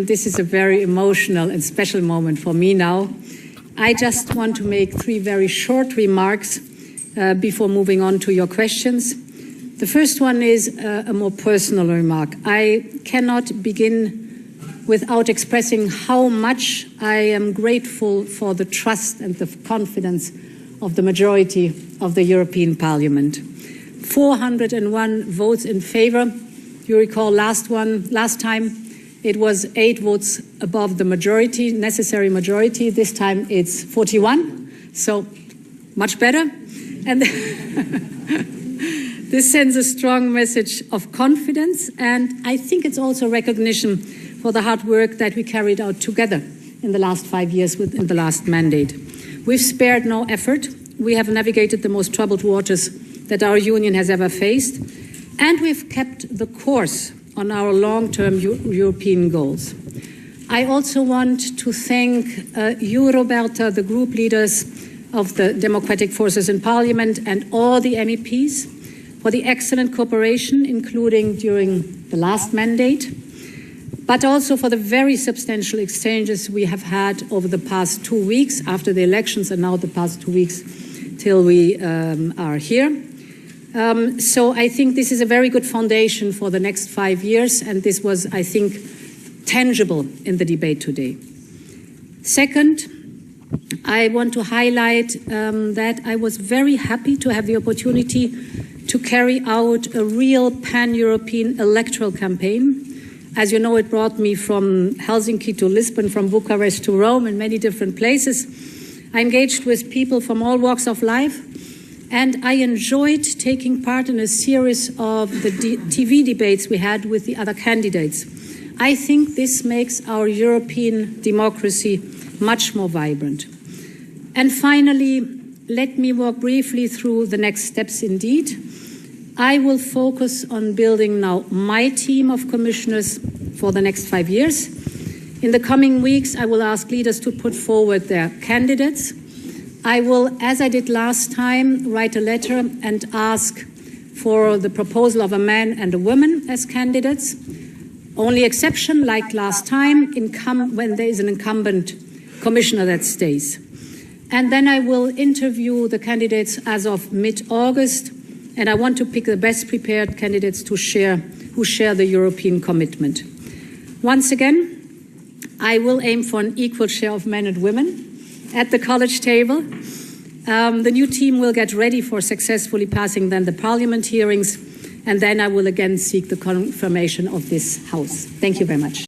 this is a very emotional and special moment for me now. I just want to make 3 very short remarks before moving on to your questions. The first one is a more personal remark. I cannot begin without expressing how much I am grateful for the trust and the confidence of the majority of the European Parliament. 401 votes in favor. You recall last time it was 8 votes above the majority, necessary majority. This time it's 41, so much better. And this sends a strong message of confidence, and I think it's also recognition for the hard work that we carried out together in the last 5 years within the last mandate. We've spared no effort. We have navigated the most troubled waters that our union has ever faced, and we've kept the course on our long-term European goals. I also want to thank you, Roberta, the group leaders of the democratic forces in Parliament, and all the MEPs for the excellent cooperation, including during the last mandate, but also for the very substantial exchanges we have had over the past 2 weeks after the elections, and now the past 2 weeks till we are here. So I think this is a very good foundation for the next 5 years, and this was, I think, tangible in the debate today. Second, I want to highlight that I was very happy to have the opportunity to carry out a real pan-European electoral campaign. As you know, it brought me from Helsinki to Lisbon, from Bucharest to Rome, and many different places. I engaged with people from all walks of life, and I enjoyed taking part in a series of the TV debates we had with the other candidates. I think this makes our European democracy much more vibrant. And finally, let me walk briefly through the next steps indeed. I will focus on building now my team of commissioners for the next 5 years. In the coming weeks, I will ask leaders to put forward their candidates. I will, as I did last time, write a letter and ask for the proposal of a man and a woman as candidates. Only exception, like last time, when there is an incumbent commissioner that stays. And then I will interview the candidates as of mid-August, and I want to pick the best prepared candidates who share the European commitment. Once again, I will aim for an equal share of men and women at the college table. The new team will get ready for successfully passing then the Parliament hearings, and then I will again seek the confirmation of this House. Thank you very much.